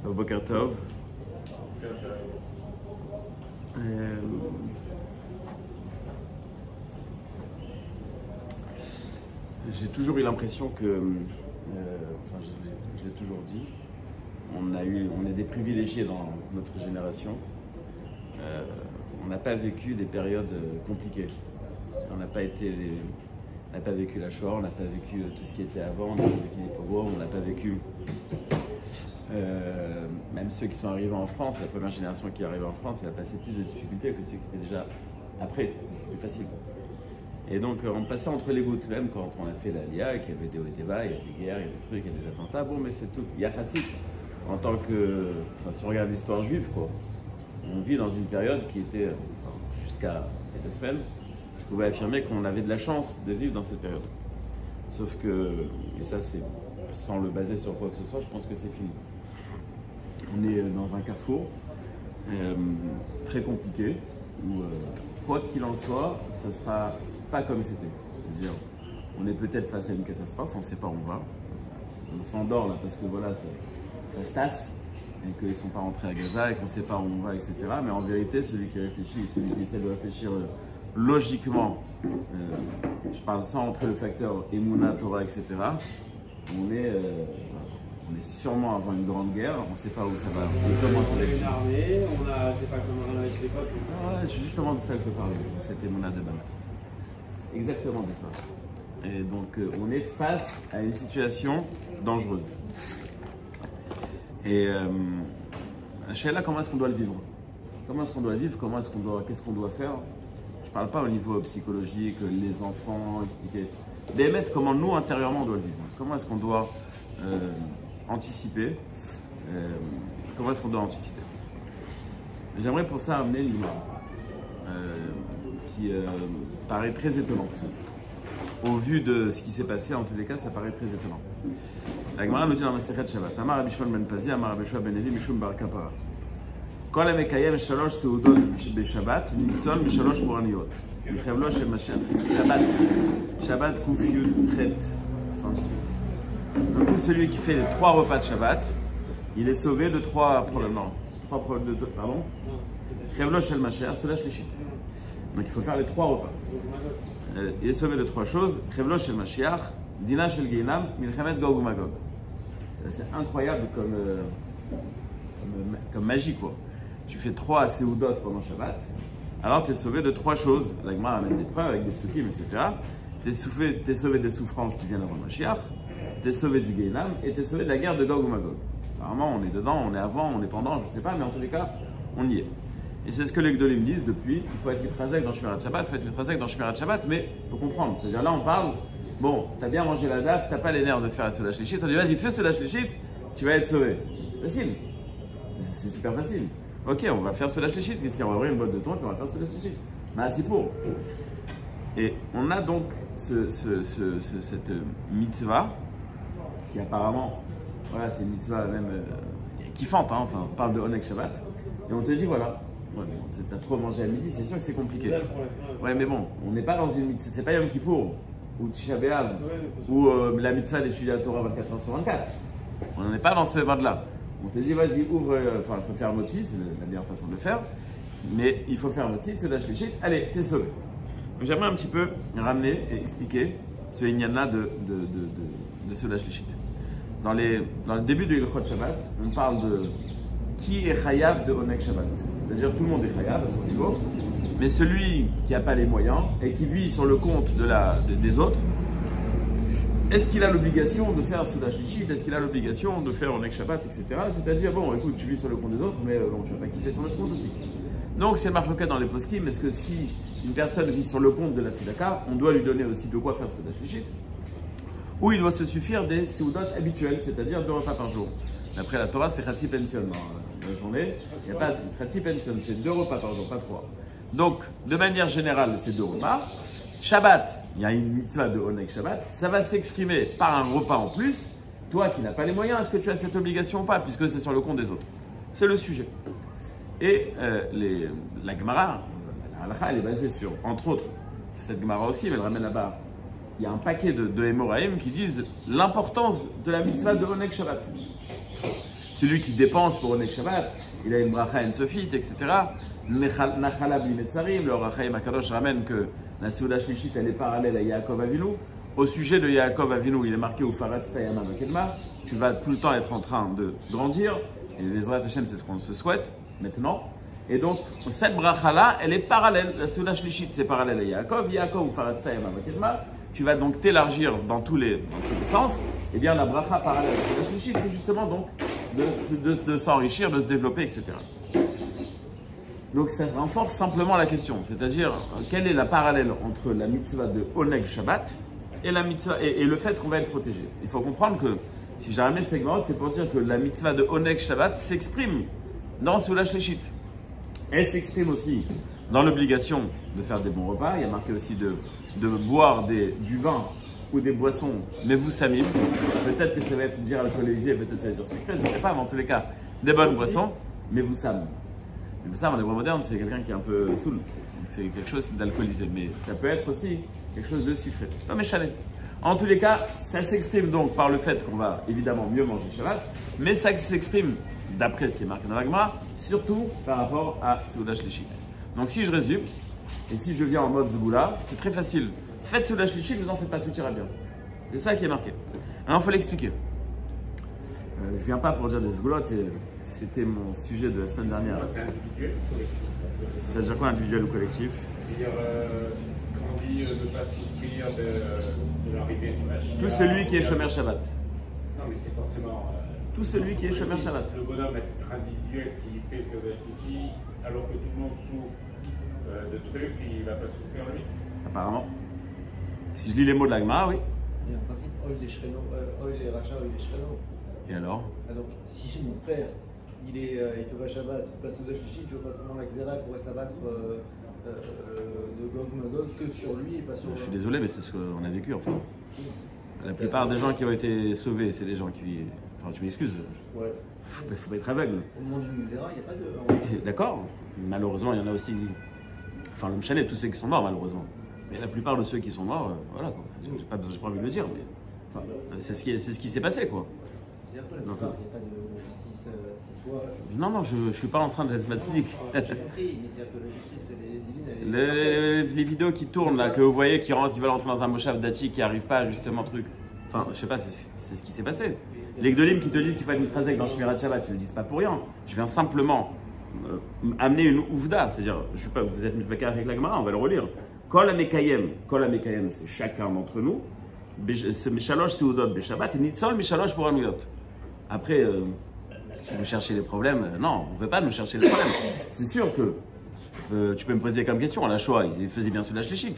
Boker Tov. J'ai toujours eu l'impression que, enfin je l'ai toujours dit, on est des privilégiés dans notre génération. On n'a pas vécu des périodes compliquées. On n'a pas vécu la Shoah, on n'a pas vécu tout ce qui était avant, on n'a pas vécu les pogroms, on n'a pas vécu même ceux qui sont arrivés en France, la première génération qui est arrivée en France, elle a passé plus de difficultés que ceux qui étaient déjà après, plus facile. Et donc on passait entre les gouttes, même quand on a fait l'Aliyah, qu'il y avait des hauts et des bas, il y a des guerres, il y a des trucs, il y a des attentats, bon mais c'est tout. Il y a Chassid, en tant que, enfin si on regarde l'histoire juive quoi, on vit dans une période qui était, jusqu'à il y a 2 semaines, je pouvais affirmer qu'on avait de la chance de vivre dans cette période. Sauf que, et ça c'est sans le baser sur quoi que ce soit, je pense que c'est fini. On est dans un carrefour très compliqué où quoi qu'il en soit, ça ne sera pas comme c'était. C'est-à-dire, on est peut-être face à une catastrophe, on ne sait pas où on va. On s'endort là parce que voilà, ça se tasse et qu'ils ne sont pas rentrés à Gaza et qu'on ne sait pas où on va, etc. Mais en vérité, celui qui réfléchit, celui qui essaie de réfléchir logiquement, je parle sans entrer le facteur Emouna, Torah, etc. On est sûrement avant une grande guerre, on ne sait pas où ça va. On a une armée, c'est pas comme on a avec l'époque. Ouais, c'est justement de ça que je parlais, c'était Emouna de Bama. Exactement de ça. Et donc on est face à une situation dangereuse. Et Sheila, comment est-ce qu'on doit le vivre? Comment est-ce qu'on doit vivre? Qu'est-ce qu'on doit faire? Je ne parle pas au niveau psychologique, les enfants, expliquer. D'émettre comment nous, intérieurement, on doit le vivre. Comment est-ce qu'on doit anticiper? Comment est-ce qu'on doit anticiper? J'aimerais pour ça amener l'imam qui paraît très étonnant. Au vu de ce qui s'est passé, en tous les cas, ça paraît très étonnant. La Gemara nous dit dans Masechet Shabbat, Amar Rabbi Shimon ben Pazi, Amar Rabbi Yoshua ben Eli, Mishum bar Kapara. Kol המקיים 3 סעודות בשבת, ניצול מ3 פורעניות. מחבלו של משיח. Shabbat Kouf Chet, 118. Donc tout celui qui fait les 3 repas de Shabbat, il est sauvé de 3 problèmes. Non, 3 problèmes de, pardon. Chevlo shel Mashiach, cela shlichit. Donc il faut faire les 3 repas. Il est sauvé de 3 choses. Chevlo shel Mashiach, Dina shel Geinam, Milchemet Gog ou Magog. C'est incroyable comme magie quoi. Tu fais 3 séoudot pendant Shabbat, alors tu es sauvé de 3 choses. La Gemara amène des preuves avec des psukim, etc. Tu es sauvé des souffrances qui viennent avant Mashiach, tu es sauvé du Geinam et tu es sauvé de la guerre de Gog ou Magog. Apparemment, on est dedans, on est avant, on est pendant, je ne sais pas, mais en tous les cas, on y est. Et c'est ce que les Gdolim disent depuis. Il faut être mitrazek dans Shmirat Shabbat, il faut être mitrazek dans Shmirat Shabbat, mais il faut comprendre. C'est-à-dire là, on parle, bon, tu as bien mangé la daf, tu n'as pas les nerfs de faire la Sola Shlichit, on dit vas-y, fais Sola Shlichit, tu vas être sauvé. Facile. C'est super facile. Ok, on va faire Sola Shlichit, qu'est-ce qu'il y a? On va ouvrir une boîte de thon et on va faire Sola Shlichit. Mais c'est pour. Et on a donc cette mitzvah qui apparemment, voilà, c'est une mitzvah même kiffante, hein, enfin, on parle de Onek Shabbat, et on te dit voilà, ouais, bon, t'as trop mangé à midi, c'est sûr que c'est compliqué. Ouais, mais bon, on n'est pas dans une mitzvah, c'est pas Yom Kippour, ou Tisha B'Av, ou la mitzvah d'étudier la Torah 24 heures sur 24. On n'en est pas dans ce mode-là. On te dit vas-y, ouvre, enfin, il faut faire moti, c'est la meilleure façon de le faire, mais il faut faire moti, c'est la shlichit, allez, t'es sauvé. J'aimerais un petit peu ramener et expliquer ce inyan-là de Sola Shlichit. Dans le début de Ilchot Shabbat, on parle de qui est chayav de Onek Shabbat. C'est-à-dire tout le monde est chayav à son niveau, mais celui qui n'a pas les moyens et qui vit sur le compte des autres, est-ce qu'il a l'obligation de faire Sola Shlichit? Est-ce qu'il a l'obligation de faire Onek Shabbat, etc. C'est-à-dire, bon, écoute, tu vis sur le compte des autres, mais bon, tu vas pas kiffer sur notre compte aussi. Donc, c'est marqué dans les poskim, est-ce que si une personne vit sur le compte de la tzedaka, on doit lui donner aussi de quoi faire Sola Shlichit? Ou il doit se suffire des seudot habituels, c'est-à-dire 2 repas par jour. D'après la Torah, c'est Chatzi Pension dans la journée. Il n'y a pas de Chatzi Pension, c'est 2 repas par jour, pas 3. Donc, de manière générale, c'est 2 repas. Shabbat, il y a une mitzvah de Onek Shabbat, ça va s'exprimer par un repas en plus. Toi qui n'as pas les moyens, est-ce que tu as cette obligation ou pas, puisque c'est sur le compte des autres? C'est le sujet. Et la Gemara, la halakha, elle est basée sur, entre autres, cette Gemara aussi, mais elle ramène là-bas. Il y a un paquet de Hémoraïm qui disent l'importance de la mitzvah de Onek Shabbat. celui qui dépense pour Oneg Shabbat, il a une bracha ensofite, etc. Nachala b'Imetzarim, le Rachaim Akadosh ramène que la Seuda Shlishit, elle est parallèle à Yaakov Avinu. Au sujet de Yaakov Avinu, il est marqué au Faratz Tayama Vakedma, tu vas tout le temps être en train de grandir, et les Ezrat Hashem, c'est ce qu'on se souhaite maintenant. Et donc, cette bracha-là, elle est parallèle, la Seuda Shlishit, c'est parallèle à Yaakov, Yaakov ou Faratz Tayama Vakedma, tu vas donc t'élargir dans tous les sens. Et bien, la bracha parallèle à la Seuda Shlishit, c'est justement donc de s'enrichir, de se développer, etc. Donc ça renforce simplement la question, c'est-à-dire quelle est la parallèle entre la mitzvah de Oneg Shabbat et la mitzvah et le fait qu'on va être protégé. Il faut comprendre que si j'ai ramené ces Gemara, c'est pour dire que la mitzvah de Oneg Shabbat s'exprime dans Seuda Shlishit. Elle s'exprime aussi dans l'obligation de faire des bons repas. Il y a marqué aussi de boire du vin ou des boissons, mais vous samim. Peut-être que ça va être dire alcoolisé, peut-être que ça va être sucré, je ne sais pas, mais en tous les cas, des bonnes boissons, mais vous sam. Mais ça, en hébreu moderne, c'est quelqu'un qui est un peu saoul. Donc c'est quelque chose d'alcoolisé. Mais ça peut être aussi quelque chose de sucré. Non mais chalet. En tous les cas, ça s'exprime donc par le fait qu'on va évidemment mieux manger Shabbat, mais ça s'exprime, d'après ce qui est marqué dans la Gemara, surtout par rapport à Seuda Shlishit. Donc si je résume, et si je viens en mode Zgoula, c'est très facile. Faites Seuda Shlishit, vous en faites pas, tout ira bien. C'est ça qui est marqué. Alors il faut l'expliquer. Je viens pas pour dire des Zgoulottes, c'était mon sujet de la semaine dernière. C'est individuel ou collectif? Ça veut dire quoi, individuel ou collectif? C'est-à-dire, on dit de ne pas souffrir de l'arrivée du Mashiach. Tout celui qui est Shomer Shabbat. Non, mais c'est forcément. Tout celui qui est Shomer Shabbat. Le bonhomme est individuel s'il fait Seuda Shlishit, alors que tout le monde souffre de trucs, il ne va pas souffrir lui. Apparemment. Si je lis les mots de la Gemara, oui. Il y a un principe, Oil les Racha, Oil les Shkeno. Et alors? Ah donc, si mon frère, il fait pas Shabbat, il fait pas Seuda Shlishit, je vois pas comment la Xéra pourrait s'abattre de Gog Magog que sur lui et pas sur. Je suis désolé, mais c'est ce qu'on a vécu enfin. La plupart des gens qui ont été sauvés, c'est des gens qui. Enfin, tu m'excuses. Ouais. Faut pas être aveugle. Au moment d'une Xéra, il n'y a pas de. D'accord. Malheureusement, il y en a aussi. Enfin, le Mchalet, tous ceux qui sont morts, malheureusement. Mais la plupart de ceux qui sont morts, voilà quoi. J'ai pas envie de le dire, mais. Enfin, c'est ce qui s'est passé quoi. C'est-à-dire que la plupart, il n'y a pas de justice, c'est soit. Non, je suis pas en train d'être matzdik. J'ai compris, mais c'est-à-dire que la justice, elle est divine, elle est. Les vidéos qui tournent là, que vous voyez qui veulent rentrer dans un moshav dati, qui n'arrivent pas justement truc. Enfin, je sais pas, c'est ce qui s'est passé. Les Gdolim qui te disent qu'il faut être mitrazek dans Shmirat Shabbat, ils ne le disent pas pour rien. Je viens simplement amener une ouvda, c'est-à-dire, je sais pas, vous êtes mitvaka avec la Gemara, on va le relire. Kol HaMekayem, c'est chacun d'entre nous. C'est Mishalosh Seudot Beshabbat et Nitzol Mishalosh pour Anuyot. Après, si vous cherchez les problèmes, non, on ne veut pas nous chercher les problèmes. C'est sûr que tu peux me poser comme question, la Shoah, ils faisaient bien Seuda Shlishit.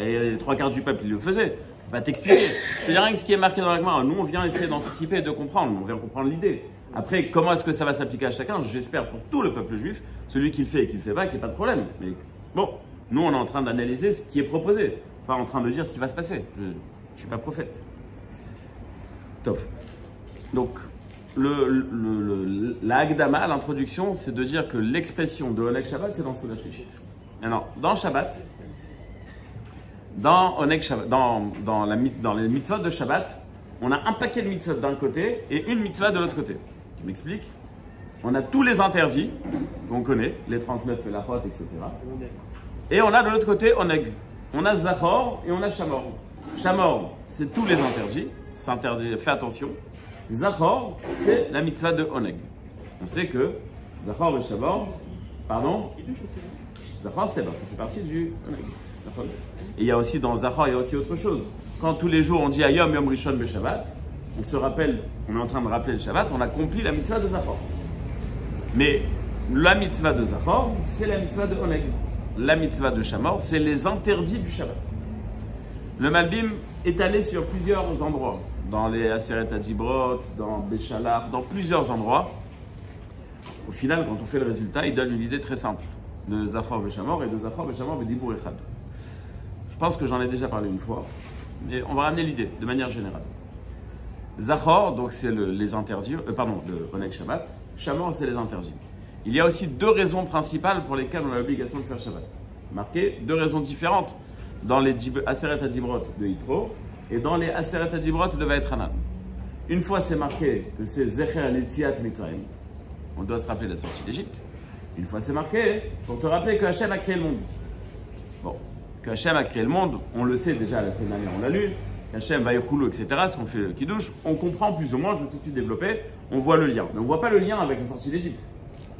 Et les trois quarts du peuple, ils le faisaient. Va t'expliquer. Je te dis rien que ce qui est marqué dans la Gemara. Nous, on vient essayer d'anticiper et de comprendre. On vient comprendre l'idée. Après, comment est-ce que ça va s'appliquer à chacun? J'espère pour tout le peuple juif, celui qui le fait et qui le fait pas, qu'il n'y ait pas de problème. Mais bon, nous, on est en train d'analyser ce qui est proposé, pas en train de dire ce qui va se passer. Je ne suis pas prophète. Top. Donc, la Hagdama, l'introduction, c'est de dire que l'expression de Oneg Shabbat, c'est dans Seuda Shlishit. Maintenant, dans Shabbat, dans les mitzvot de Shabbat, on a un paquet de mitzvot d'un côté et une mitzvah de l'autre côté. Je m'explique. On a tous les interdits qu'on connaît, les 39 melachot, etc. Et on a de l'autre côté Oneg. On a Zachor et on a Shamor. Shamor, c'est tous les interdits. C'est interdit, fais attention. Zachor, c'est la mitzvah de Oneg. On sait que Zachor et Shamor, pardon, Zachor, ça fait partie du Oneg. Et il y a aussi dans Zachor, il y a aussi autre chose. Quand tous les jours on dit Ayom Yom Rishon Be Shabbat, on se rappelle, on est en train de rappeler le Shabbat, on accomplit la mitzvah de Zachor. Mais la mitzvah de Zachor, c'est la mitzvah de Oneg. La mitzvah de Shamor, c'est les interdits du Shabbat. Le Malbim est allé sur plusieurs endroits, dans les Aseret Adjibrot, dans Béchalach, dans plusieurs endroits. Au final, quand on fait le résultat, il donne une idée très simple de Zachor Be Shamor et de Zachor Be Shamor Be Dibour Echad. Je pense que j'en ai déjà parlé une fois, mais on va ramener l'idée de manière générale. Zachor, donc c'est les interdits, le Oneg Shabbat. Shamor, c'est les interdits. Il y a aussi deux raisons principales pour lesquelles on a l'obligation de faire Shabbat. Marqué deux raisons différentes dans les Aseret Adibrot de Yitro et dans les Aseret Adibrot de Vaet Hanan. Une fois c'est marqué que c'est Zecher Letziat Mitzrayim, on doit se rappeler de la sortie d'Égypte. Une fois c'est marqué pour te rappeler que Hachem a créé le monde. Bon, que Hachem a créé le monde, on le sait déjà la semaine dernière, on l'a lu. Hachem, Vaïchoulou, etc., ce qu'on fait le Kiddush, on comprend plus ou moins, je vais tout de suite développer, on voit le lien. Mais on ne voit pas le lien avec la sortie d'Égypte.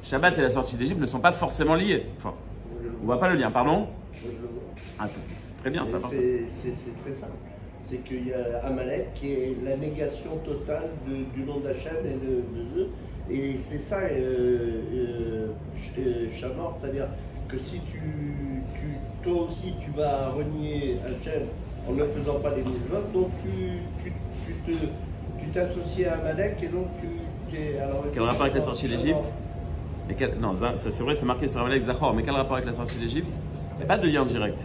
Shabbat et la sortie d'Égypte ne sont pas forcément liés. Enfin, on ne voit pas le lien, pardon. Ah, c'est très bien ça. C'est très simple. C'est qu'il y a Amalek qui est la négation totale du nom d'Hachem et c'est ça Shamor, c'est-à-dire que si toi aussi tu vas renier Hachem en ne faisant pas des mitzvot, donc tu t'associes à Amalek et donc tu es... Quel rapport avec la sortie d'Égypte? Non, ça c'est vrai, c'est marqué sur Amalek Zachor, mais quel rapport avec la sortie d'Égypte? Il n'y a pas de lien direct.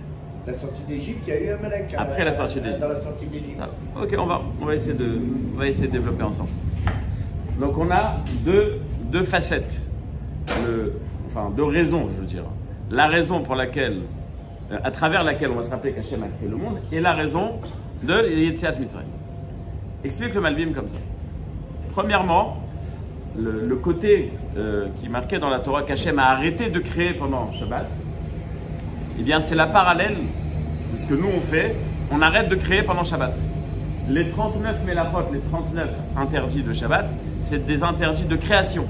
La sortie d'Égypte, il y a eu Amalek. Après la sortie d'Égypte. Dans la sortie d'Égypte. Ah, ok, on va essayer de développer ensemble. Donc on a deux facettes, enfin deux raisons, je veux dire. La raison pour laquelle, à travers laquelle on va se rappeler qu'Hachem a créé le monde, et la raison de Yetziat Mitzrayim. Explique le Malbim comme ça. Premièrement, le côté qui est marqué dans la Torah qu'Hachem a arrêté de créer pendant Shabbat, eh bien c'est la parallèle, c'est ce que nous on fait, on arrête de créer pendant Shabbat. Les 39 mélachot, les 39 interdits de Shabbat, c'est des interdits de création.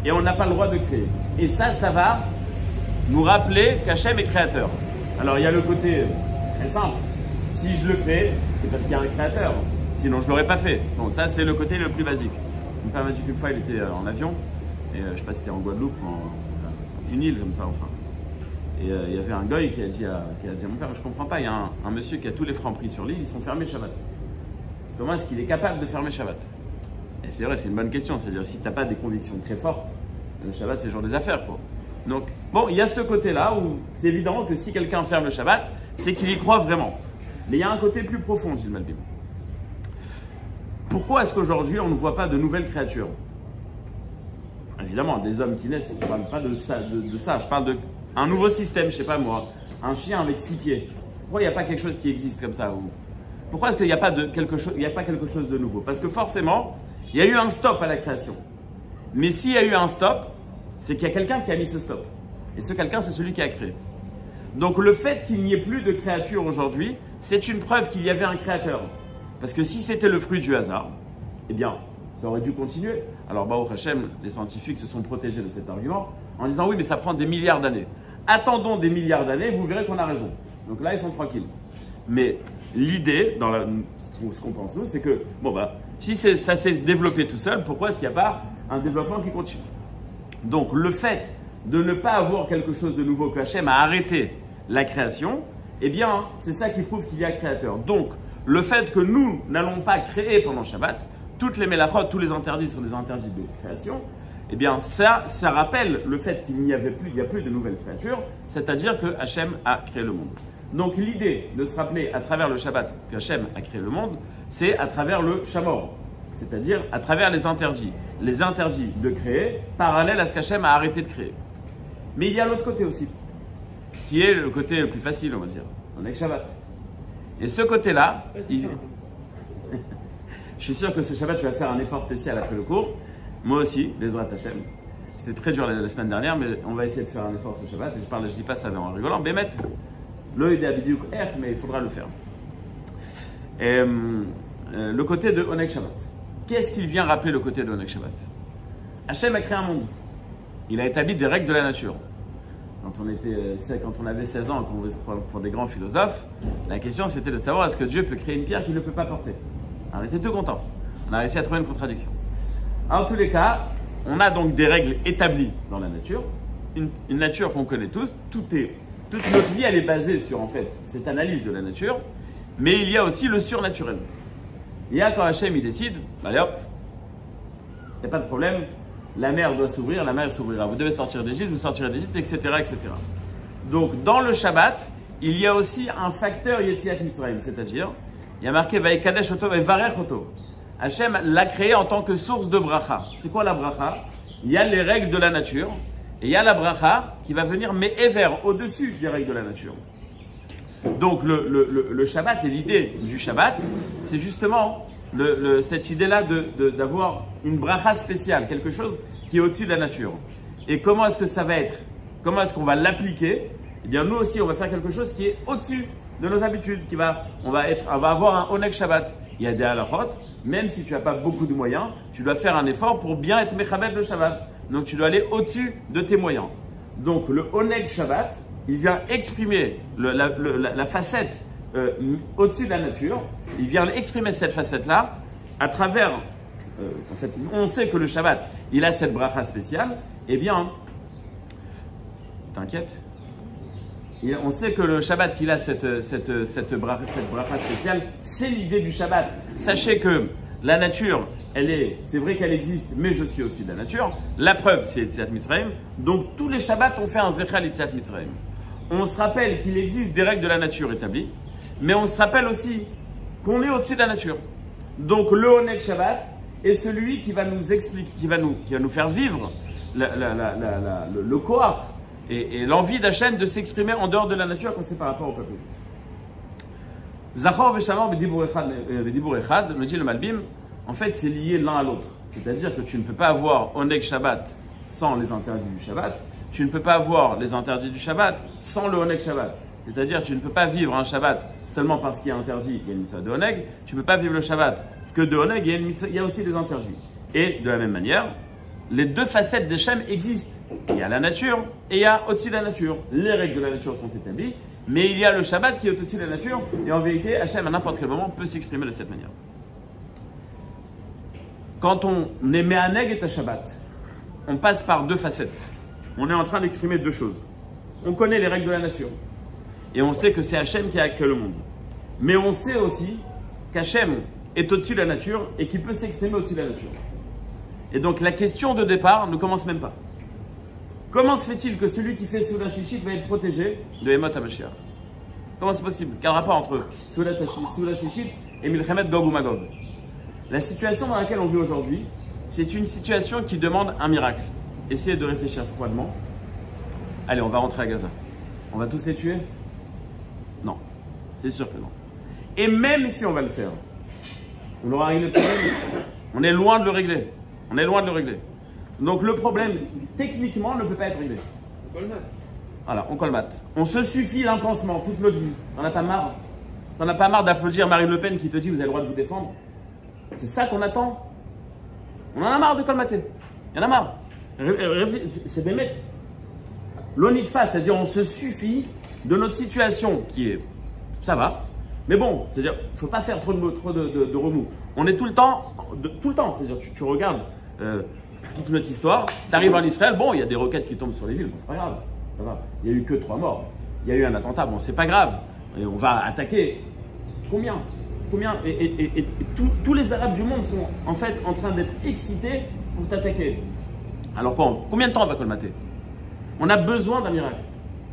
Et on n'a pas le droit de créer. Et ça va nous rappeler qu'Hachem est créateur. Alors il y a le côté très simple, si je le fais, c'est parce qu'il y a un créateur, sinon je ne l'aurais pas fait. Bon, ça c'est le côté le plus basique. Mon père m'a dit qu'une fois il était en avion, et je ne sais pas si c'était en Guadeloupe, une île comme ça enfin. Et il y avait un goy qui a dit à mon père, je ne comprends pas, il y a un monsieur qui a tous les francs pris sur l'île, ils sont fermés Shabbat. Comment est-ce qu'il est capable de fermer Shabbat? Et c'est vrai, c'est une bonne question, c'est-à-dire si tu n'as pas des convictions très fortes, le Shabbat c'est le jour des affaires quoi. Donc, bon, il y a ce côté-là où c'est évident que si quelqu'un ferme le Shabbat, c'est qu'il y croit vraiment. Mais il y a un côté plus profond, dit le Malbim. Pourquoi est-ce qu'aujourd'hui on ne voit pas de nouvelles créatures? Évidemment, des hommes qui naissent, je ne parle pas de ça, je parle d'un nouveau système, je ne sais pas moi, un chien avec 6 pieds. Pourquoi il n'y a pas quelque chose qui existe comme ça? Pourquoi est-ce qu'il n'y a pas quelque chose de nouveau? Parce que forcément, il y a eu un stop à la création. Mais s'il y a eu un stop, c'est qu'il y a quelqu'un qui a mis ce stop. Et ce quelqu'un, c'est celui qui a créé. Donc le fait qu'il n'y ait plus de créature aujourd'hui, c'est une preuve qu'il y avait un créateur. Parce que si c'était le fruit du hasard, eh bien, ça aurait dû continuer. Alors, Baruch Hashem, les scientifiques se sont protégés de cet argument en disant oui, mais ça prend des milliards d'années. Attendons des milliards d'années, vous verrez qu'on a raison. Donc là, ils sont tranquilles. Mais l'idée, dans ce qu'on pense nous, c'est que, bon, si ça s'est développé tout seul, pourquoi est-ce qu'il n'y a pas un développement qui continue? Donc, le fait de ne pas avoir quelque chose de nouveau, que Hachem a arrêté la création, eh bien, c'est ça qui prouve qu'il y a créateur. Donc, le fait que nous n'allons pas créer pendant Shabbat, toutes les mélachot, tous les interdits sont des interdits de création, eh bien, ça rappelle le fait qu'il n'y a plus de nouvelles créatures, c'est-à-dire que Hachem a créé le monde. Donc, l'idée de se rappeler à travers le Shabbat que Hachem a créé le monde, c'est à travers le Shamor, c'est-à-dire à travers les interdits de créer, parallèle à ce qu'Hachem a arrêté de créer. Mais il y a l'autre côté aussi, qui est le côté le plus facile, on va dire. On est que Shabbat. Et ce côté-là, je suis sûr que ce Shabbat, tu vas faire un effort spécial après le cours. Moi aussi, les Zrat Hachem. C'était très dur la semaine dernière, mais on va essayer de faire un effort ce Shabbat. Et je dis pas ça en rigolant. Bémet, l'œil d'Abidiuk, mais il faudra le faire. Et, le côté de Oneg Shabbat. Qu'est-ce qu'il vient rappeler le côté de Oneg Shabbat? Hachem a créé un monde. Il a établi des règles de la nature. Quand on avait 16 ans, qu'on faisait pour des grands philosophes, la question c'était de savoir est-ce que Dieu peut créer une pierre qu'il ne peut pas porter. Alors, on était tout contents. On a réussi à trouver une contradiction. En tous les cas, on a donc des règles établies dans la nature. Une nature qu'on connaît tous. Toute notre vie, elle est basée sur, en fait, cette analyse de la nature. Mais il y a aussi le surnaturel. Il y a quand Hachem, il décide, allez hop, il n'y a pas de problème. La mer doit s'ouvrir, la mer s'ouvrira. Vous devez sortir d'Égypte, vous sortirez d'Égypte, etc., etc. Donc, dans le Shabbat, il y a aussi un facteur Yetziat Mitzrayim, c'est-à-dire, il y a marqué Vaïkadesh Oto Varech Oto. Hachem l'a créé en tant que source de bracha. C'est quoi la bracha? Il y a les règles de la nature, et il y a la bracha qui va venir, mais éver, au-dessus des règles de la nature. Donc, le Shabbat et l'idée du Shabbat, c'est justement cette idée-là d'avoir une bracha spéciale, quelque chose qui est au-dessus de la nature. Et comment est-ce que ça va être? Comment est-ce qu'on va l'appliquer? Eh bien, nous aussi, on va faire quelque chose qui est au-dessus de nos habitudes, on va avoir un Oneg Shabbat. Il y a des halachot, même si tu n'as pas beaucoup de moyens, tu dois faire un effort pour bien être mechabed le Shabbat. Donc, tu dois aller au-dessus de tes moyens. Donc, le Oneg Shabbat, il vient exprimer la facette au-dessus de la nature. Il vient exprimer cette facette-là à travers, en fait, on sait que le Shabbat, il a cette bracha spéciale. Eh bien, t'inquiète. On sait que le Shabbat, il a cette bracha spéciale. C'est l'idée du Shabbat. Sachez que la nature, c'est vrai qu'elle existe, mais je suis aussi de la nature. La preuve, c'est Yetziat Mitzrayim. Donc, tous les Shabbats ont fait un Zechar Yetziat Mitzrayim. On se rappelle qu'il existe des règles de la nature établies, mais on se rappelle aussi qu'on est au-dessus de la nature. Donc, le Oneg Shabbat est celui qui va nous expliquer, qui va nous faire vivre le koach et l'envie d'Hachem de s'exprimer en dehors de la nature quand c'est par rapport au peuple juif. Zachor v'shamor b'dibur echad, me dit le Malbim, en fait c'est lié l'un à l'autre. C'est-à-dire que tu ne peux pas avoir Oneg Shabbat sans les interdits du Shabbat, tu ne peux pas avoir les interdits du Shabbat sans le Oneg Shabbat. C'est-à-dire tu ne peux pas vivre un Shabbat seulement parce qu'il y a interdit, il y a une mitzvah de Oneg, tu ne peux pas vivre le Shabbat que de Oneg, il y a aussi des interdits. Et de la même manière, les deux facettes des Shem existent. Il y a la nature et il y a au-dessus de la nature. Les règles de la nature sont établies, mais il y a le Shabbat qui est au-dessus de la nature. Et en vérité, Hachem à n'importe quel moment peut s'exprimer de cette manière. Quand on est Me'aneg et Shabbat, on passe par deux facettes. On est en train d'exprimer deux choses. On connaît les règles de la nature. Et on sait que c'est Hachem qui a créé le monde. Mais on sait aussi qu'Hachem est au-dessus de la nature et qu'il peut s'exprimer au-dessus de la nature. Et donc la question de départ ne commence même pas. Comment se fait-il que celui qui fait Seudat Shlichit va être protégé de Yemot HaMashiach? Comment c'est possible? Quel rapport entre Seudat Shlichit et Milchemet Gog ou Magog? La situation dans laquelle on vit aujourd'hui, c'est une situation qui demande un miracle. Essayez de réfléchir froidement. Allez, on va rentrer à Gaza. On va tous les tuer? Non, c'est sûr que non. Et même si on va le faire, on aura réglé le problème. On est loin de le régler. On est loin de le régler. Donc le problème, techniquement, ne peut pas être réglé. On colmate. Voilà, on colmate. On se suffit d'un pansement toute notre vie. T'en as pas marre? T'en as pas marre d'applaudir Marine Le Pen qui te dit vous avez le droit de vous défendre? C'est ça qu'on attend? On en a marre de colmater. Il y en a marre. C'est bémet. L'onitfa, c'est-à-dire on se suffit de notre situation qui est, ça va, mais bon, c'est-à-dire il ne faut pas faire trop de remous. On est tout le temps, c'est-à-dire tu regardes toute notre histoire, tu arrives en Israël, bon, il y a des roquettes qui tombent sur les villes, bon, c'est pas grave, ça va. Il n'y a eu que 3 morts, il y a eu un attentat, bon, c'est pas grave, et on va attaquer. Combien et tous les Arabes du monde sont en fait en train d'être excités pour t'attaquer. Alors combien de temps on va colmater? On a besoin d'un miracle.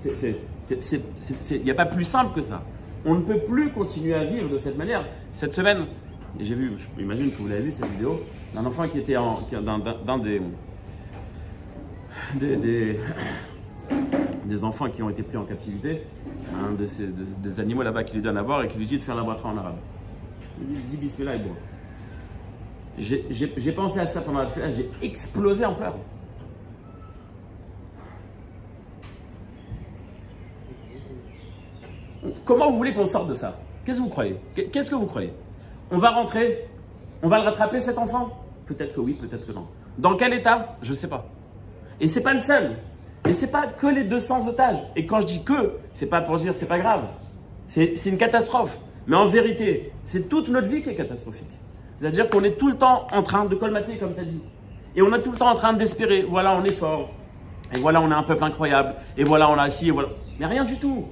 Il n'y a pas plus simple que ça. On ne peut plus continuer à vivre de cette manière. Cette semaine, j'ai vu, j'imagine que vous l'avez vu cette vidéo, d'un enfant qui était d'un des enfants qui ont été pris en captivité, un des animaux là-bas qui lui donne à boire et qui lui dit de faire la bracha en arabe. Il dit Bismillah et boit. J'ai pensé à ça pendant la fête, j'ai explosé en pleurs. Comment vous voulez qu'on sorte de ça? Qu'est-ce que vous croyez? Qu'est-ce que vous croyez? On va rentrer? On va le rattraper cet enfant? Peut-être que oui, peut-être que non. Dans quel état? Je ne sais pas. Et c'est pas le seul. Et c'est pas que les 200 otages. Et quand je dis que, c'est pas pour dire c'est pas grave. C'est une catastrophe. Mais en vérité, c'est toute notre vie qui est catastrophique. C'est-à-dire qu'on est tout le temps en train de colmater, comme tu as dit. Et on est tout le temps en train d'espérer. Voilà, on est fort. Et voilà, on a un peuple incroyable. Et voilà, on a ci, et voilà. Mais rien du tout.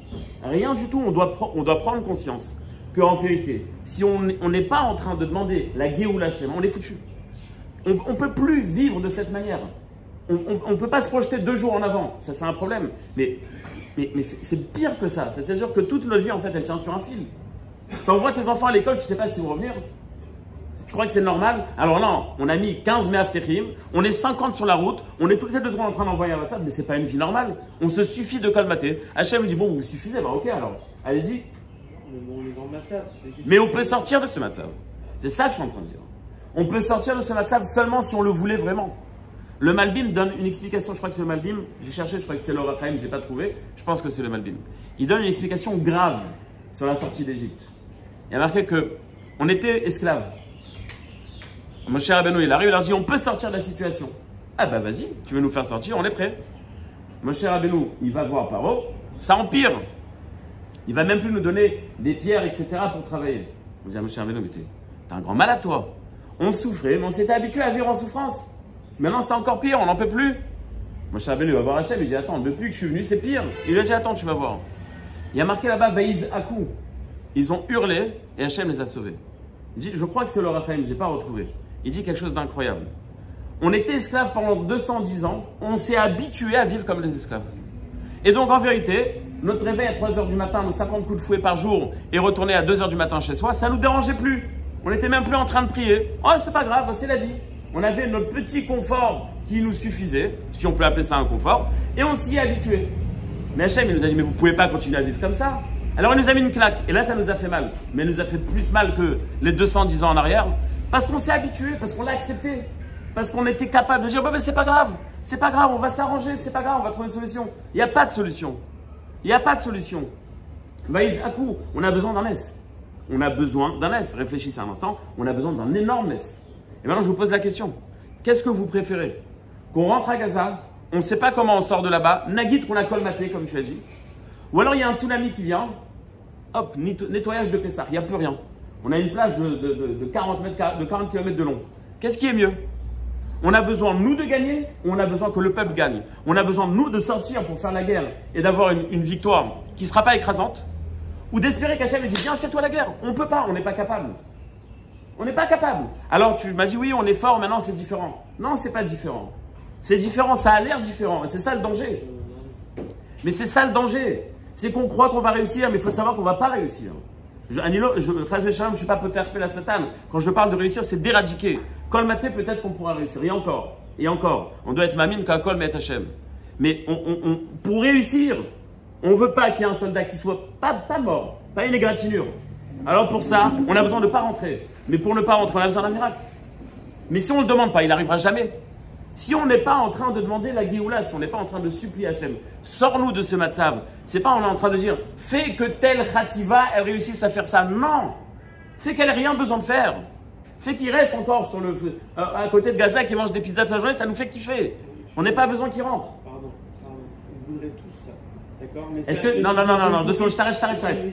Rien du tout. On doit prendre conscience qu'en vérité, si on n'est pas en train de demander la Géoula Shem, on est foutu. On ne peut plus vivre de cette manière. On ne peut pas se projeter 2 jours en avant. Ça, c'est un problème. Mais c'est pire que ça. C'est-à-dire que toute notre vie, en fait, elle tient sur un fil. Quand on voit tes enfants à l'école, tu ne sais pas s'ils vont revenir. Tu crois que c'est normal? Alors non, on a mis 15 Me'aftechim, on est 50 sur la route, on est toutes les 2 secondes en train d'envoyer un WhatsApp, mais c'est pas une vie normale. On se suffit de colmater. Hachem me dit, bon, vous suffisez, bah ok alors, allez-y. Mais bon, on est dans le matzav. Mais on peut sortir de ce matzav. C'est ça que je suis en train de dire. On peut sortir de ce matzav seulement si on le voulait vraiment. Le Malbim donne une explication, je crois que c'est le Malbim, j'ai cherché, je crois que c'était l'Or HaChaim, je n'ai pas trouvé, je pense que c'est le Malbim. Il donne une explication grave sur la sortie d'Égypte. Il y a marqué qu'on était esclaves. Moshe Rabbeinu, il arrive, il leur dit, on peut sortir de la situation. Ah bah vas-y, tu veux nous faire sortir, on est prêt. Moshe Rabbeinu, il va voir Paro, ça empire. Il va même plus nous donner des pierres, etc. pour travailler. On dit à Moshe Rabbeinu, mais t'es un grand malade toi. On souffrait, mais on s'était habitué à vivre en souffrance. Maintenant c'est encore pire, on n'en peut plus. Moshe Rabbeinu va voir Hachem, il dit, attends, depuis que je suis venu, c'est pire. Il lui a dit, attends, tu vas voir. Il y a marqué là-bas, Vaïz Akou. Ils ont hurlé et Hachem les a sauvés. Il dit, je crois que c'est l'Or HaChaim, je n'ai pas retrouvé. Il dit quelque chose d'incroyable. On était esclaves pendant 210 ans, on s'est habitué à vivre comme des esclaves. Et donc en vérité, notre réveil à 3 h du matin, nos 50 coups de fouet par jour et retourner à 2 h du matin chez soi, ça ne nous dérangeait plus. On n'était même plus en train de prier. Oh, c'est pas grave, c'est la vie. On avait notre petit confort qui nous suffisait, si on peut appeler ça un confort, et on s'y est habitué. Mais Hachem, il nous a dit, mais vous ne pouvez pas continuer à vivre comme ça. Alors il nous a mis une claque, et là ça nous a fait mal. Mais il nous a fait plus mal que les 210 ans en arrière, parce qu'on s'est habitué, parce qu'on l'a accepté. Parce qu'on était capable de dire, bah, mais c'est pas grave, on va s'arranger, c'est pas grave, on va trouver une solution. Il n'y a pas de solution. Il n'y a pas de solution. Vaïz Akou, on a besoin d'un S. On a besoin d'un S. Réfléchissez un instant, on a besoin d'un énorme S. Et maintenant, je vous pose la question. Qu'est-ce que vous préférez? Qu'on rentre à Gaza, on ne sait pas comment on sort de là-bas, Nagit qu'on a colmaté, comme tu as dit. Ou alors, il y a un tsunami qui vient, hop, nettoyage de Pessah, il n'y a plus rien. On a une plage de 40 km de long. Qu'est-ce qui est mieux? On a besoin, nous, de gagner, ou on a besoin que le peuple gagne? On a besoin, nous, de sortir pour faire la guerre et d'avoir une victoire qui ne sera pas écrasante? Ou d'espérer qu'Hachem dit, viens, fais-toi la guerre? On ne peut pas, on n'est pas capable. On n'est pas capable. Alors, tu m'as dit, oui, on est fort, maintenant c'est différent. Non, c'est pas différent. C'est différent, ça a l'air différent. Et c'est ça le danger. Mais c'est ça le danger. C'est qu'on croit qu'on va réussir, mais il faut savoir qu'on ne va pas réussir. Anilo, je ne suis pas peut-être la Satan. Quand je parle de réussir, c'est d'éradiquer. Colmaté, peut-être qu'on pourra réussir. Et encore. Et encore. On doit être mamine quand Kol met Hachem. Mais pour réussir, on ne veut pas qu'il y ait un soldat qui soit pas mort, pas une égratignure. Alors pour ça, on a besoin de ne pas rentrer. Mais pour ne pas rentrer, on a besoin d'un miracle. Mais si on ne le demande pas, il n'arrivera jamais. Si on n'est pas en train de demander la Géoula, si on n'est pas en train de supplier Hachem, sors-nous de ce matzav. C'est pas on est en train de dire, fais que telle Khativa, elle réussisse à faire ça. Non. Fais qu'elle n'ait rien besoin de faire. Fais qu'il reste encore sur à côté de Gaza, qui mange des pizzas toute la journée, ça nous fait kiffer. On n'a pas besoin qu'il rentre. Pardon. Vous voudrez tous ça. D'accord? Est-ce que. Non, deux secondes, je t'arrête.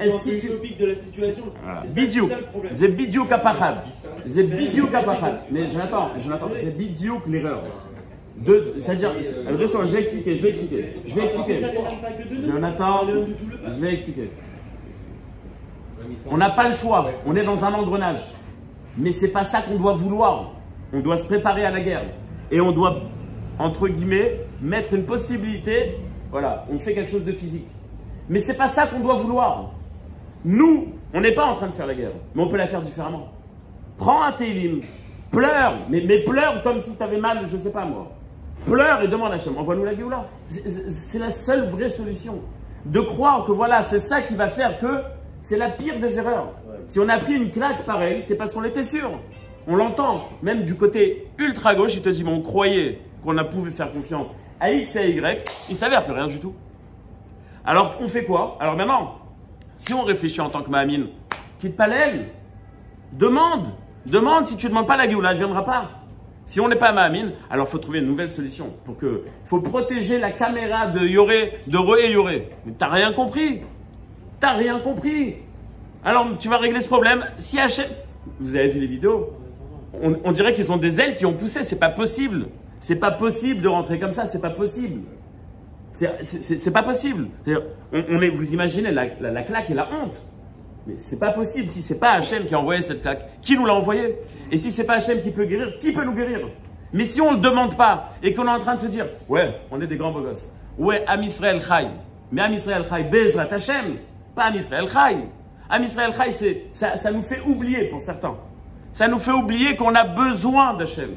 Est-ce que tu. De la situation. Bidiou. C'est bidiou kapachad. C'est bidiou kapachad. Mais Jonathan, c'est bidiou l'erreur. C'est-à-dire, je vais expliquer. Jonathan, je vais expliquer. On n'a pas le choix. On est dans un engrenage. Mais c'est pas ça qu'on doit vouloir. On doit se préparer à la guerre. Et on doit, entre guillemets, mettre une possibilité. Voilà, on fait quelque chose de physique. Mais c'est pas ça qu'on doit vouloir. Nous, on n'est pas en train de faire la guerre. Mais on peut la faire différemment. Prends un télim, pleure. Mais pleure comme si tu avais mal, je sais pas moi. Pleure et demande à Hachem, envoie-nous la Géoula. C'est la seule vraie solution. De croire que voilà, c'est ça qui va faire que c'est la pire des erreurs. Ouais. Si on a pris une claque pareille, c'est parce qu'on était sûr. On l'entend, même du côté ultra gauche, il te dit, mais on croyait qu'on a pu faire confiance à X et à Y, il s'avère que rien du tout. Alors, on fait quoi? Alors maintenant, si on réfléchit en tant que Mahamine, quitte pas l'aile, demande si tu ne demandes pas la Géoula, elle ne viendra pas. Si on n'est pas Mahamine, alors il faut trouver une nouvelle solution. Il faut protéger la caméra de Yoré, de Re et Yoré. Mais t'as rien compris. T'as rien compris. Alors tu vas régler ce problème. Si Hachem, vous avez vu les vidéos, on dirait qu'ils ont des ailes qui ont poussé. C'est pas possible. C'est pas possible de rentrer comme ça. C'est pas possible. C'est pas possible. Vous imaginez la claque et la honte. Mais c'est pas possible si c'est pas Hachem qui a envoyé cette claque. Qui nous l'a envoyé? Et si c'est pas Hachem qui peut guérir, qui peut nous guérir? Mais si on le demande pas et qu'on est en train de se dire, ouais, on est des grands beaux gosses. Ouais, Am Israël Chai. Mais Am Israël Chai, Bezrat Hachem. Pas Am Israël Chai. Am Israël Chai, ça nous fait oublier pour certains. Ça nous fait oublier qu'on a besoin d'Hachem.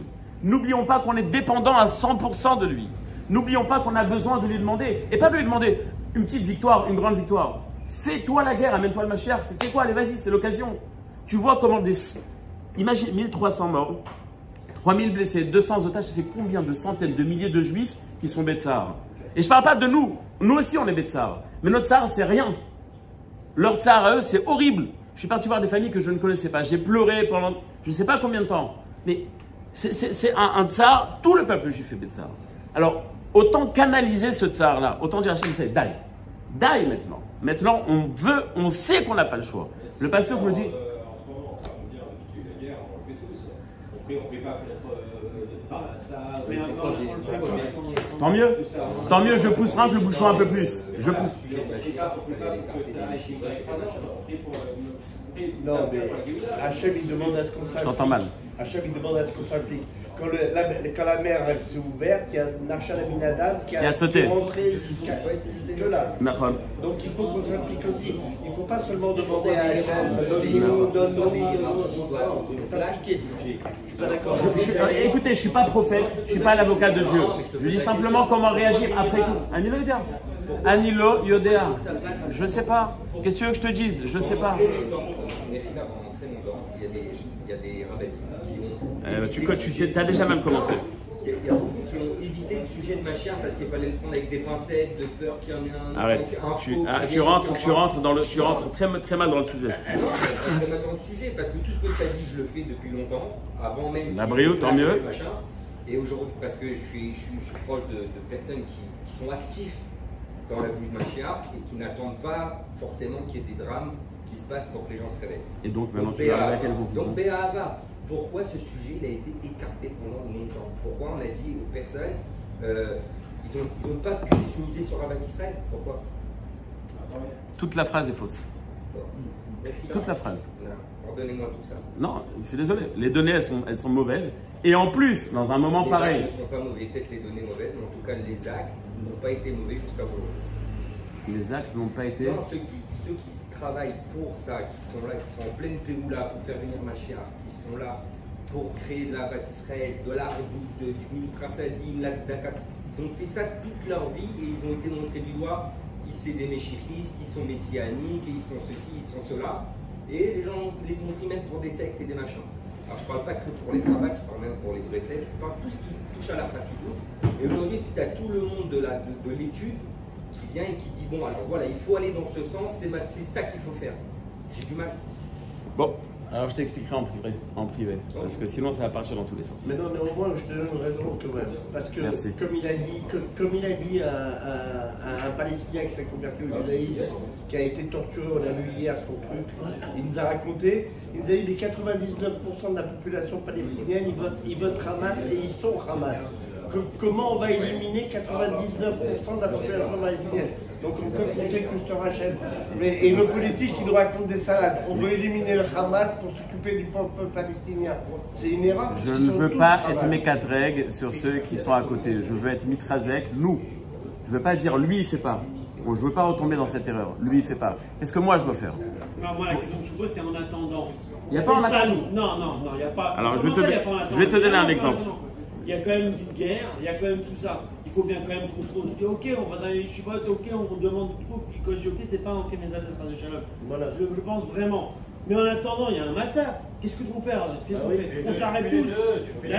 N'oublions pas qu'on est dépendant à 100% de lui. N'oublions pas qu'on a besoin de lui demander. Et pas de lui demander une petite victoire, une grande victoire. Fais-toi la guerre, amène-toi le Mashiach. C'était quoi? Allez, vas-y, c'est l'occasion. Tu vois comment Imagine 1300 morts, 3000 blessés, 200 otages, ça fait combien de centaines de milliers de juifs qui sont Betsar? Et je ne parle pas de nous. Nous aussi, on est Betsar. Mais notre tsar, c'est rien. Leur tsar à eux, c'est horrible. Je suis parti voir des familles que je ne connaissais pas. J'ai pleuré pendant je ne sais pas combien de temps. Mais c'est un tsar, tout le peuple juif est Betsar. Alors, autant canaliser ce tsar-là, autant dire à Hachem, c'est daï. Daï maintenant. Maintenant, on sait qu'on n'a pas le choix. Le pasteur me dit. En ce moment, ça veut dire qu'il y a eu la guerre, on le fait tous. Après, on ne fait pas peut-être Mais encore, on le fait pas. Tant mieux. Tant mieux, je pousserai le bouchon un peu plus. Je pousse. Non, mais Hachem, il demande à ce qu'on s'implique. J'entends mal. Hachem, il demande à ce qu'on s'implique. Quand la mer elle s'est ouverte, il y a Nachal Aminadab qui a sauté. Rentré jusque là. Donc il faut qu'on s'implique aussi. Il ne faut pas seulement demander à Hachem, donne-nous, il faut s'impliquer. Je ne suis pas d'accord. Écoutez, je ne suis pas prophète, je ne suis pas l'avocat de Dieu. Je dis simplement comment réagir après coup. Anilo Yodéa. Anilo Yodéa. Je ne sais pas. Qu'est-ce que tu veux que je te dise? Je ne sais pas. Il y a des rabbins qui ont. Tu as déjà mal commencé. Il y a beaucoup qui ont évité le sujet de Mashiach parce qu'il fallait le prendre avec des pincettes, de peur qu'il y en ait un. Arrête. Tu rentres très mal dans le sujet. Non, très mal dans le sujet parce que tout ce que tu as dit, je le fais depuis longtemps, avant même. Tant mieux. Machin. Et aujourd'hui, parce que je suis proche de personnes qui sont actifs dans la bouche de Mashiach et qui n'attendent pas forcément qu'il y ait des drames qui se passent pour que les gens se réveillent. Et donc maintenant tu vas arriver à quelle conclusion? Donc Béhava, pourquoi ce sujet il a été écarté pendant longtemps? Pourquoi on a dit aux personnes, ils n'ont pas pu se miser sur Avat Israël? Pourquoi? Toute la phrase est fausse. Toute la phrase. Pardonnez-moi tout ça. Non, je suis désolé. Les données, elles sont mauvaises. Et en plus, dans un moment pareil. Les actes ne sont pas mauvais, peut-être les données mauvaises, mais en tout cas, les actes n'ont pas été mauvais jusqu'à aujourd'hui. Les actes n'ont pas été. Non, ceux qui travaillent pour ça, qui sont là, qui sont en pleine péoula pour faire venir Mashiach, qui sont là pour créer de la Avat Israël, de la Redoute, du Mitrasadim, l'Atzdaka, ils ont fait ça toute leur vie et ils ont été montrés du doigt. C'est des méchichistes, ils sont messianiques, ils sont ceci, ils sont cela. Et les gens les ont pris même pour des sectes et des machins. Alors je ne parle pas que pour les Chabad, je parle même pour les Breslev, je parle de tout ce qui touche à la Chassidut. Et aujourd'hui, tu as tout le monde de l'étude qui vient et qui dit bon, alors voilà, il faut aller dans ce sens, c'est ça qu'il faut faire. J'ai du mal. Bon, alors je t'expliquerai en privé, parce que sinon ça va partir dans tous les sens. Mais non, mais au moins je te donne raison quand même. Parce que comme il a dit à un Palestinien qui s'est converti au judaïsme, qui a été torturé, on l'a vu hier son truc, il nous a raconté, il nous a dit les 99% de la population palestinienne, ils votent Hamas et ils sont Hamas. Comment on va éliminer 99% de la population palestinienne? Donc on peut compter que sur Hachem. Et nos politiques, ils nous racontent des salades. On veut éliminer le Hamas pour s'occuper du peuple palestinien. C'est une erreur. Je ne veux pas être mécatreg sur ceux qui sont à côté. Je veux être mitrazek, nous. Je ne veux pas dire lui, il ne fait pas. Je ne veux pas retomber dans cette erreur. Lui, il ne fait pas. Qu'est-ce que moi, je dois faire? Non, moi, la question que je pose, c'est en attendant. Il n'y a pas en attendant. Non, il n'y a pas. Alors, je vais te donner un exemple. Il y a quand même une guerre, il y a quand même tout ça. Il faut bien quand même qu'on se retrouve. Ok, on va dans les chivotes, ok, on demande tout. Puis quand je dis ok, c'est pas ok, mes amis de Shalom. Voilà, je pense vraiment. Mais en attendant, il y a un matzah. Qu'est-ce que qu'on fait? Qu'est-ce qu'on fait? On s'arrête tous. Non, mais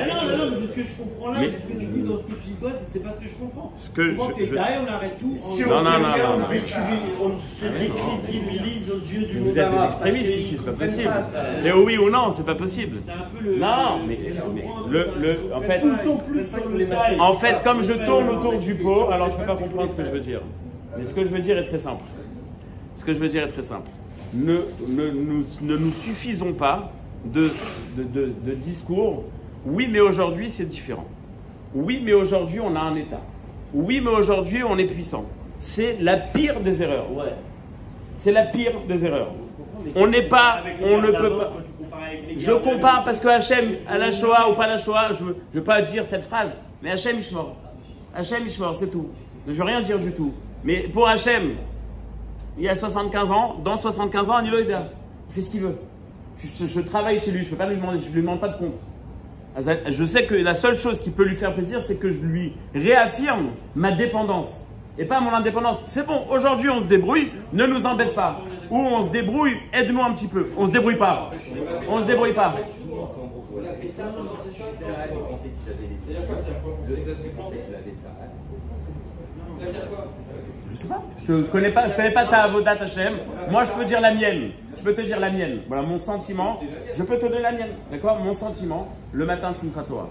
ce que je comprends là, ce que tu dis dans ce que tu dis toi, c'est pas ce que je comprends. On arrête tout. Si on se décrédibilise aux yeux du monde. Vous êtes des extrémistes ici, c'est pas possible. C'est oui ou non, c'est pas possible. C'est un peu le. Non, mais en fait, comme je tourne autour du pot, alors je peux pas comprendre ce que je veux dire. Mais ce que je veux dire est très simple. Ne nous suffisons pas de discours. Oui, mais aujourd'hui, c'est différent. Oui, mais aujourd'hui, on a un État. Oui, mais aujourd'hui, on est puissant. C'est la pire des erreurs. Ouais. C'est la pire des erreurs. On n'est pas, on ne peut pas. Je compare parce que Hachem, à la Shoah ou pas la Shoah, je ne veux pas dire cette phrase. Mais Hachem Ishmor. Hachem Ishmor, c'est tout. Je ne veux rien dire du tout. Mais pour Hachem, il y a 75 ans, dans 75 ans, Anilo Yodéa. Il fait ce qu'il veut. Je travaille chez lui, je ne lui demande pas de compte. Je sais que la seule chose qui peut lui faire plaisir, c'est que je lui réaffirme ma dépendance. et pas mon indépendance. C'est bon, aujourd'hui on se débrouille, ne nous embête pas. Ou on se débrouille, aide-nous un petit peu. On se débrouille pas. On se débrouille pas. Je sais pas. Je connais pas ta avodat Hashem. Moi, je peux dire la mienne. Je peux te dire la mienne. Voilà, mon sentiment. Je peux te donner la mienne. D'accord? Mon sentiment, le matin de Simchat Torah.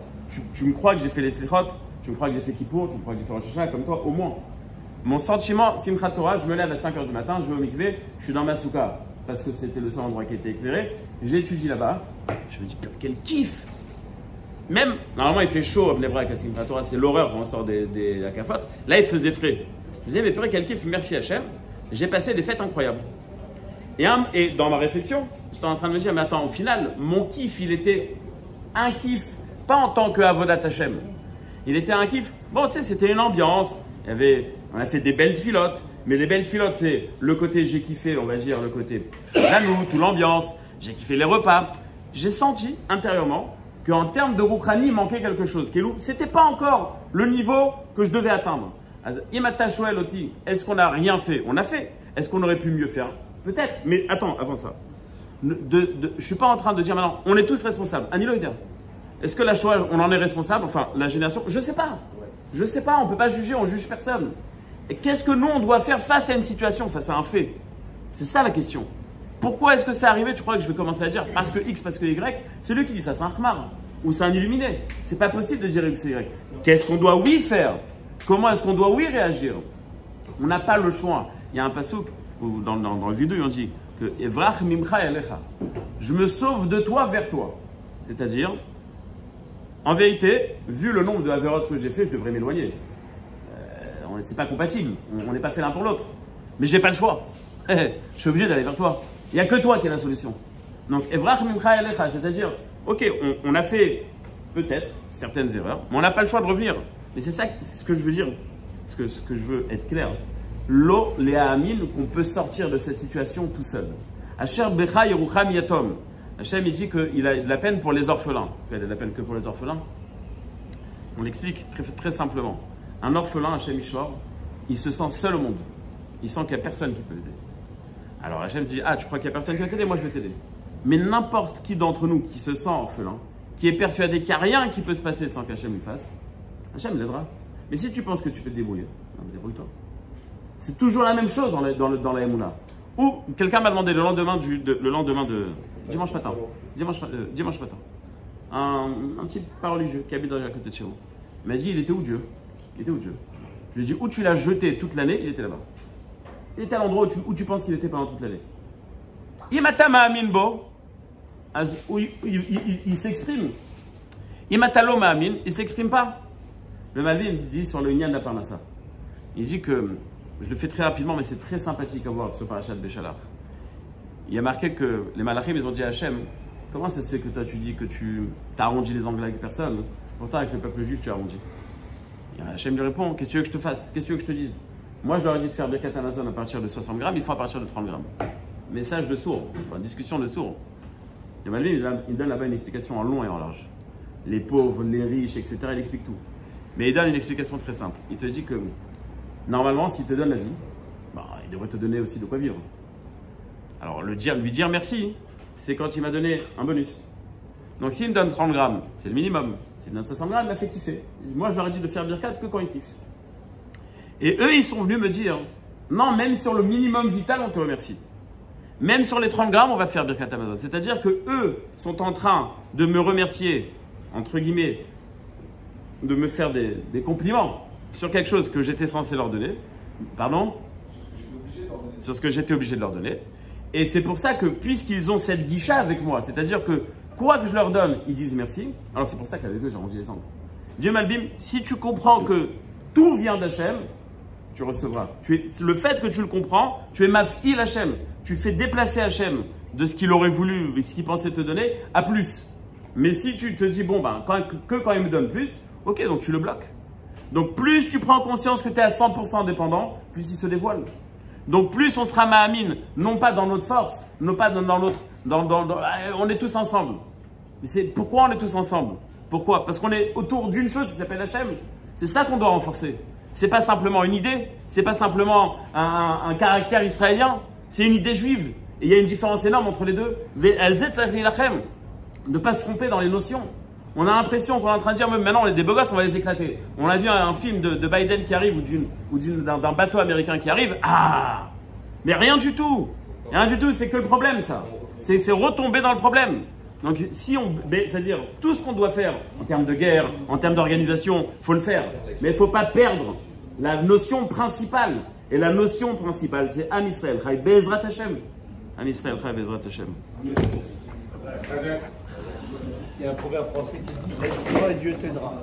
Tu me crois que j'ai fait les slichot? Tu me crois que j'ai fait Kippour? Tu me crois que j'ai fait Rosh Hashanah comme toi? Au moins. Mon sentiment, Simchat Torah, je me lève à 5h du matin, je vais au mikvé, je suis dans ma souka. Parce que c'était le seul endroit qui était éclairé. J'étudie là-bas. Je me dis, quel kiff! Même, normalement, il fait chaud à Bnei Brak à Simchat Torah, c'est l'horreur quand on sort des akafot. Là, il faisait frais. Je me disais, mais purée, quel kiff, merci Hachem. J'ai passé des fêtes incroyables. Et dans ma réflexion, j'étais en train de me dire, mais attends, au final, mon kiff, il était un kiff, pas en tant que avodat Hachem. Il était un kiff, bon, tu sais, c'était une ambiance. On a fait des belles filottes. Mais les belles filottes, c'est le côté j'ai kiffé, on va dire, le côté l'anou, toute l'ambiance. J'ai kiffé les repas. J'ai senti intérieurement qu'en termes de Rouhani, il manquait quelque chose. C'était pas encore le niveau que je devais atteindre. Imata Shoel Oti, est-ce qu'on n'a rien fait? On a fait. Est-ce qu'on aurait pu mieux faire? Peut-être. Mais attends, avant ça. Je suis pas en train de dire maintenant, on est tous responsables. Ani Loïder. Est-ce que la Shoah, on en est responsable? Enfin, la génération, je sais pas. Je sais pas, on peut pas juger, on juge personne. Et qu'est-ce que nous, on doit faire face à une situation, face à un fait? C'est ça la question. Pourquoi est-ce que c'est arrivé? Tu crois que je vais commencer à dire parce que X, parce que Y? C'est lui qui dit ça, c'est un khmar. Ou c'est un illuminé. C'est pas possible de dire X et Y. Qu'est-ce qu'on doit oui faire? Comment est-ce qu'on doit oui réagir? On n'a pas le choix. Il y a un passouk, dans le vidéo, on dit que Evrach mimcha elecha. Je me sauve de toi vers toi. C'est-à-dire, en vérité, vu le nombre de avérotes que j'ai fait, je devrais m'éloigner. C'est pas compatible, on n'est pas fait l'un pour l'autre. Mais j'ai pas le choix. Je suis obligé d'aller vers toi. Il n'y a que toi qui as la solution. Donc, Evrach mimcha elecha, c'est-à-dire, ok, on a fait peut-être certaines erreurs, mais on n'a pas le choix de revenir. Mais c'est ça, c'est ce que je veux dire, ce que je veux être clair. Lo le'amin, qu'on peut sortir de cette situation tout seul. Asher becha yerucham yatom. Hachem, il dit qu'il a de la peine pour les orphelins. Il a de la peine que pour les orphelins. On l'explique très simplement. Un orphelin, Hachem Ishor, il se sent seul au monde. Il sent qu'il n'y a personne qui peut l'aider. Alors Hachem dit, ah, tu crois qu'il n'y a personne qui va t'aider? Moi, je vais t'aider. Mais n'importe qui d'entre nous qui se sent orphelin, qui est persuadé qu'il n'y a rien qui peut se passer sans qu'Hachem lui fasse, Hachem l'aidera. Mais si tu penses que tu peux te débrouiller, débrouille-toi. C'est toujours la même chose dans la Emouna. Ou quelqu'un m'a demandé le lendemain de dimanche matin, un petit pas religieux qui habite à côté de chez vous. Il m'a dit, il était où Dieu? Il était où Dieu? Je lui ai dit, où tu l'as jeté toute l'année? Il était là-bas. Il était à l'endroit où tu penses qu'il était pendant toute l'année. Imatama Aminbo, il s'exprime. Imatalo Ma'amin, il ne s'exprime pas. Le Malvin dit sur le Inyan de la Parnassa. Il dit que, je le fais très rapidement, mais c'est très sympathique à voir ce parachat de Béchalar. Il y a marqué que les Malachim, ils ont dit à Hachem, comment ça se fait que toi tu dis que tu as arrondi les angles avec personne, pourtant avec le peuple juif tu as arrondi? Et Hachem lui répond, qu'est-ce que tu veux que je te fasse? Qu'est-ce que tu veux que je te dise? Moi je leur ai dit de faire Birkat Hamazon à partir de 60 grammes, il faut à partir de 30 grammes. Message de sourd, enfin discussion de sourd. Et Malvin, il donne là-bas une explication en long et en large. Les pauvres, les riches, etc. Il explique tout. Mais il donne une explication très simple. Il te dit que normalement, s'il te donne la vie, il devrait te donner aussi de quoi vivre. Alors, lui dire merci, c'est quand il m'a donné un bonus. Donc, s'il me donne 30 grammes, c'est le minimum. S'il me donne 60 grammes, il m'a fait kiffer. Moi, je leur ai dit de faire Birkat que quand ils kiffent. Et eux, ils sont venus me dire, non, même sur le minimum vital, on te remercie. Même sur les 30 grammes, on va te faire Birkat Hamazon. C'est-à-dire que eux sont en train de me remercier, entre guillemets, de me faire des compliments sur quelque chose que j'étais censé leur donner. Pardon? Sur ce que j'étais obligé de leur donner. Et c'est pour ça que, puisqu'ils ont cette guicha avec moi, c'est-à-dire que quoi que je leur donne, ils disent merci. Alors c'est pour ça qu'avec eux, j'ai arrondi les angles. Dieu Malbim, si tu comprends que tout vient d'Hachem, tu recevras. Le fait que tu le comprends, tu es maf'il Hachem. Tu fais déplacer Hachem de ce qu'il aurait voulu et ce qu'il pensait te donner à plus. Mais si tu te dis, bon, quand il me donne plus, ok, donc tu le bloques. Donc plus tu prends conscience que tu es à 100% dépendant, plus il se dévoile. Donc plus on sera ma'amin, non pas dans notre force, non pas dans l'autre, on est tous ensemble. Mais pourquoi on est tous ensemble? Pourquoi? Parce qu'on est autour d'une chose qui s'appelle Hachem. C'est ça qu'on doit renforcer. c'est pas simplement une idée, c'est pas simplement un caractère israélien, c'est une idée juive. Et il y a une différence énorme entre les deux. Ne pas se tromper dans les notions. On a l'impression qu'on est en train de dire, même maintenant on est des beaux gosses, on va les éclater. On a vu un film de Biden qui arrive ou d'un bateau américain qui arrive. Ah, mais rien du tout. Rien du tout, c'est que le problème ça. C'est retomber dans le problème. Donc si c'est-à-dire tout ce qu'on doit faire en termes de guerre, en termes d'organisation, faut le faire. Mais il ne faut pas perdre la notion principale. Et la notion principale, c'est Am Israël, Chai Bezrat Hashem. Am Israël, Chai Bezrat Hashem. Il y a un proverbe français qui dit « Aide-toi et Dieu t'aidera ».